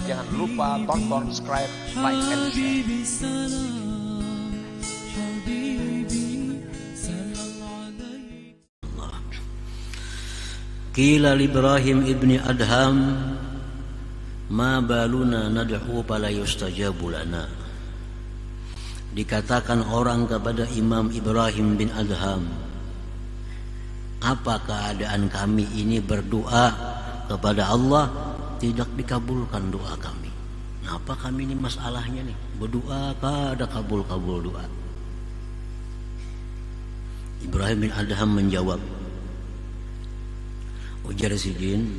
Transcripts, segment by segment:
Jangan lupa tonton, subscribe, like, and share. Qila Ibrahim ibni Adham ma baluna nad'u fala yustajabu lana. Dikatakan orang kepada Imam Ibrahim bin Adham, apa keadaan kami ini berdoa kepada Allah tidak dikabulkan doa kami. Apa kami ini masalahnya nih? Berdoa kada kabul-kabul doa. Ibrahim bin Adham menjawab, ujar sidin,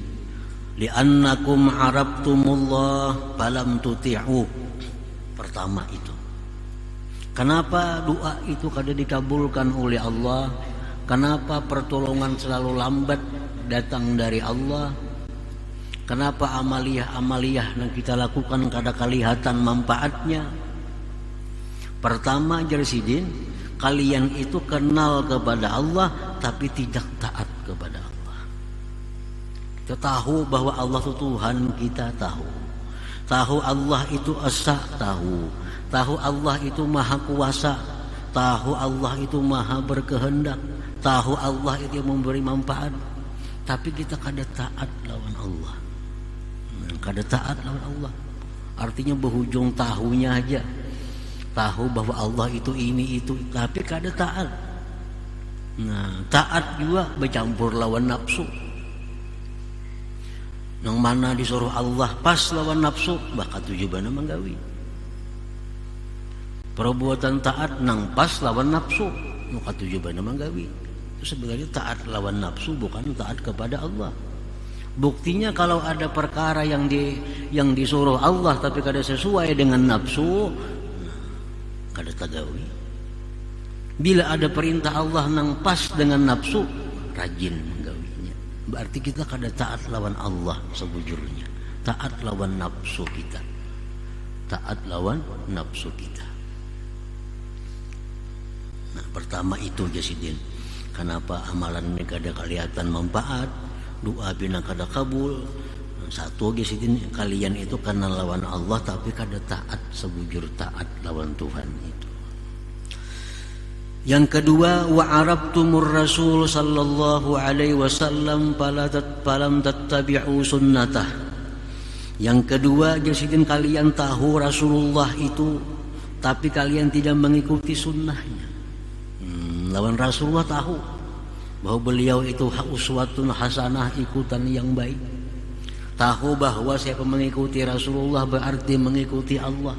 li'annakum arabtumullah falam tuti'u. Pertama itu, kenapa doa itu kada dikabulkan oleh Allah? Kenapa pertolongan selalu lambat datang dari Allah? Kenapa amaliyah yang kita lakukan kada kelihatan manfaatnya? Pertama, Jarsidin, kalian itu kenal kepada Allah tapi tidak taat kepada Allah. Kita tahu bahwa Allah itu Tuhan, kita tahu Allah itu Esa, tahu Allah itu Maha Kuasa, tahu Allah itu Maha Berkehendak, tahu Allah itu yang memberi manfaat, tapi kita kada taat lawan Allah. Kada taat lawan Allah artinya berhujung tahunya aja, tahu bahwa Allah itu ini itu, tapi kada taat. Nah, taat juga bercampur lawan nafsu. Yang mana disuruh Allah pas lawan nafsu, bakal tujuannya menggawi. Perbuatan taat nang pas lawan nafsu, maka tujuannya menggawi. Itu sebenarnya taat lawan nafsu, bukan taat kepada Allah. Buktinya kalau ada perkara yang disuruh Allah tapi kada sesuai dengan nafsu, kada tagawi. Bila ada perintah Allah nang pas dengan nafsu, rajin menggawinya. Berarti kita kada taat lawan Allah sebujurnya. Taat lawan nafsu kita. Taat lawan nafsu kita. Nah, pertama itu Jasidin. Kenapa amalan ini kada kelihatan manfaat? Doa bina kada kabul. Satu Jasidin, kalian itu kenal lawan Allah tapi kada taat sebujur taat lawan Tuhan itu. Yang kedua, wa arabtumur rasul sallallahu alaihi wasallam falam tattabi'u sunnatah. Yang kedua, Jasidin, kalian tahu Rasulullah itu tapi kalian tidak mengikuti sunnahnya. Lawan Rasulullah tahu bahwa beliau itu uswatun hasanah, ikutan yang baik. Tahu bahwa siapa mengikuti Rasulullah berarti mengikuti Allah.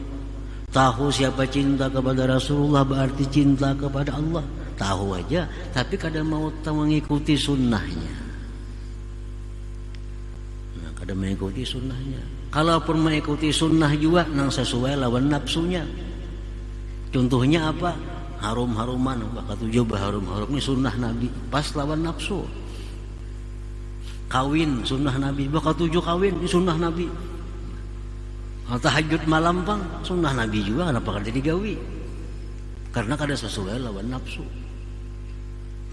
Tahu siapa cinta kepada Rasulullah berarti cinta kepada Allah. Tahu aja tapi kadang mau mengikuti sunnahnya. Nah, kadang mengikuti sunnahnya. Kalaupun mengikuti sunnah juga nang sesuai lawan nafsunya. Contohnya apa? Harum-haruman, bakal tujuh harum-harum ini sunnah Nabi, pas lawan nafsu. Kawin sunnah Nabi, bakal tujuh kawin ini sunnah Nabi. Tahajud malam bang, sunnah Nabi juga, kenapa kada digawi? Karena kada sesuai lawan nafsu.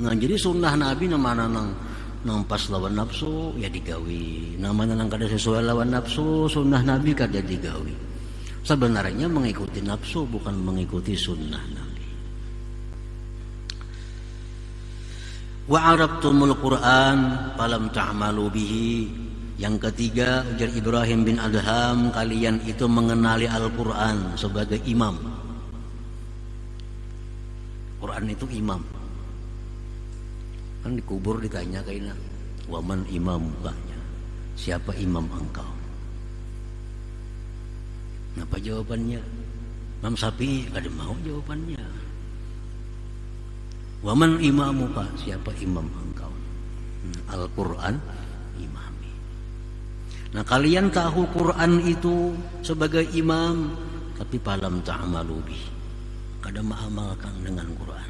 Nah, jadi sunnah Nabi namanya nang pas lawan nafsu ya digawi. Namanya nang kada sesuai lawan nafsu, sunnah Nabi kada digawi. Sebenarnya mengikuti nafsu bukan mengikuti sunnah Nabi. Wa arabtumul Qur'an falam ta'malu bihi. Yang ketiga, ujar Ibrahim bin Adham, kalian itu mengenali Al-Qur'an sebagai imam. Quran itu imam. Kan dikubur ditanya kaina, wa man imamuka? Siapa imam engkau? Apa jawabannya? Imam Syafi'i kada mau jawabannya. Waman imamuka, siapa imam engkau? Al-Quran imami. Nah, kalian tahu Quran itu sebagai imam tapi falam ta'malu bih. Kada mengamalkan dengan Quran.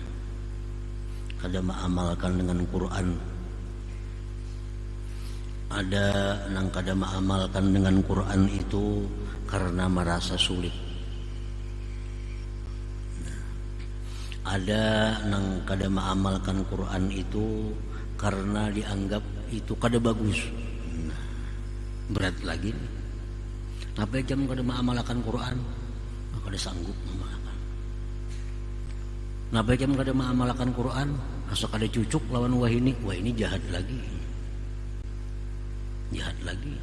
Kada mengamalkan dengan Quran. Ada nang kada mengamalkan dengan Quran itu karena merasa sulit. Ada nang kada mengamalkan Quran itu karena dianggap itu kada bagus. Nah, Berat lagi nih. Apa jam kada mengamalkan Quran, kada sanggup mengamalkan. Napa jam kada mengamalkan Quran, asa kada cucuk lawan wah ini jahat lagi. Jahat lagi.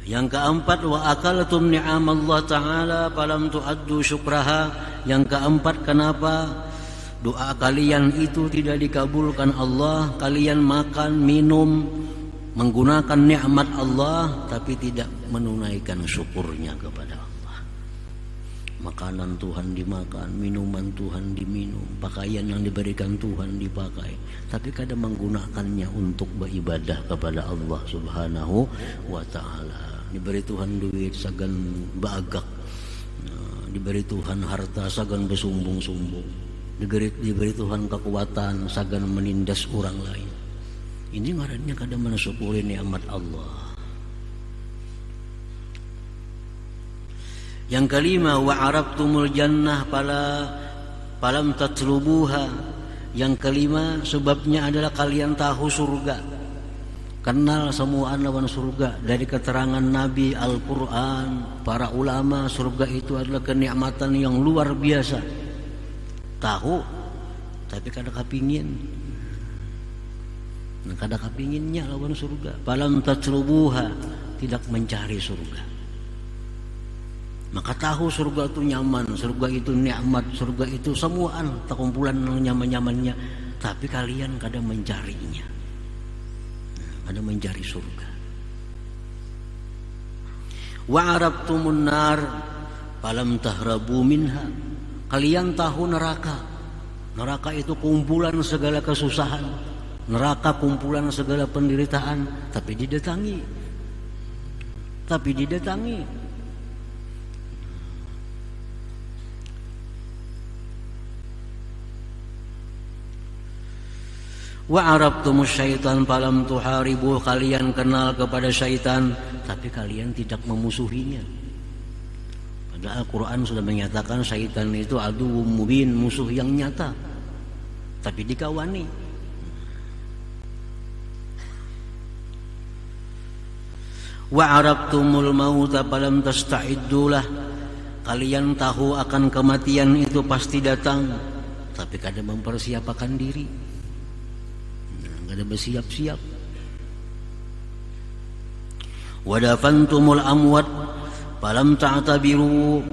Yang keempat, wa akaltum ni'amallah ta'ala falam tu'addu syukraha. Yang keempat, kenapa doa kalian itu tidak dikabulkan Allah? Kalian makan, minum, menggunakan nikmat Allah tapi tidak menunaikan syukurnya kepada Allah. Makanan Tuhan dimakan, minuman Tuhan diminum, pakaian yang diberikan Tuhan dipakai, tapi kadang menggunakannya untuk beribadah kepada Allah Subhanahu wa ta'ala. Diberi Tuhan duit sagan bagak, diberi Tuhan harta sagan bersumbung-sumbung, diberi Tuhan kekuatan sagan menindas orang lain. Ini ngarannya kadang mensyukuri nikmat Allah. Yang kelima, wa arabtumul jannah falam tatlubuha. Yang kelima, sebabnya adalah kalian tahu surga, kenal semua lawan surga. Dari keterangan Nabi, Al-Quran, para ulama, surga itu adalah kenikmatan yang luar biasa. Tahu, tapi kadang kepingin. Kadang kepinginnya lawan surga. Falam tatlubuha, tidak mencari surga. Maka tahu surga itu nyaman, surga itu nikmat, surga itu semuaan terkumpulan nyaman-nyamannya, tapi kalian kadang mencarinya. Ada mencari surga. Wa arabtumun nar falam tahrabu minha. Kalian tahu neraka. Neraka itu kumpulan segala kesusahan, neraka kumpulan segala penderitaan, tapi didatangi. Wa arabtumus syaitan falam tuharibu. Kalian kenal kepada syaitan, tapi kalian tidak memusuhinya. Padahal Al-Quran sudah menyatakan syaitan itu aduwwum mubin, musuh yang nyata, tapi dikawani. Wa arabtumul mauta falam tasta'iddulah. Kalian tahu akan kematian itu pasti datang, tapi kadang mempersiapkan diri, kadang bersiap-siap. Wa dafantumul amwat falam ta'tabiru.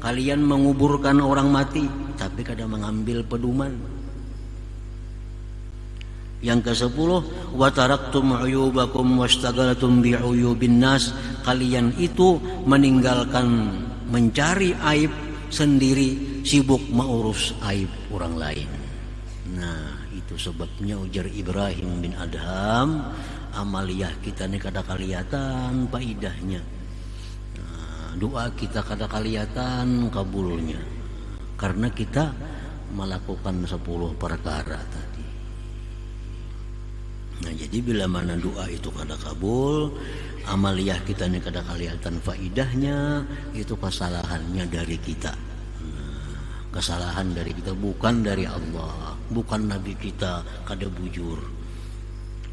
Kalian menguburkan orang mati, tapi kadang mengambil pedoman. Yang ke-10, wa taraktum uyubakum washtagalatum bi'uyubin nas. Kalian itu meninggalkan mencari aib sendiri, sibuk mengurus aib orang lain. Nah, itu sebabnya ujar Ibrahim bin Adham, amaliyah kita ini kada kelihatan faidahnya. Nah, doa kita kada kelihatan kabulnya, karena kita melakukan 10 perkara tadi. Nah, jadi bila mana doa itu kada kabul, amaliyah kita ini kada kelihatan faidahnya, itu kesalahannya dari kita. Nah, kesalahan dari kita, bukan dari Allah, bukan Nabi kita kada bujur.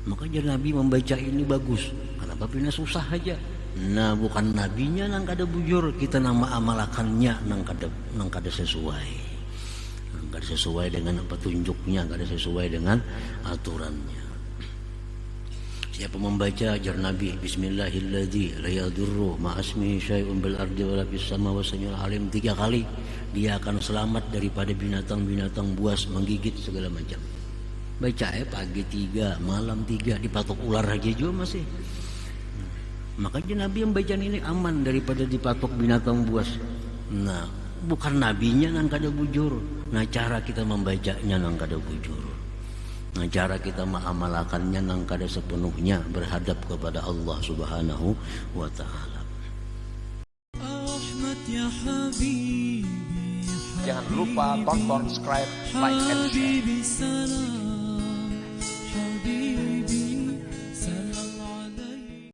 Maka jadi Nabi membaca ini bagus, kenapa pina susah aja. Nah, bukan nabinya nang kada bujur, kita nama amalakannya nang kada sesuai. Nang kada sesuai dengan petunjuknya, kada sesuai dengan aturannya. Siapa membaca ajar Nabi Bismillahilladzi la yadurru ma'asmihi syai'un bil ardi wala fis sama wa samiul alim 3 kali, dia akan selamat daripada binatang-binatang buas menggigit segala macam. Baca pagi 3, malam 3, dipatok ular aja juga masih. Makanya Nabi yang baca ini aman daripada dipatok binatang buas. Nah, bukan nabinya nang kada bujur. Nah, cara kita membacanya nang kada bujur. Nah, cara kita mengamalkannya nang kada sepenuhnya berhadap kepada Allah Subhanahu wa ta'ala. Jangan lupa tonton, subscribe, like, and share.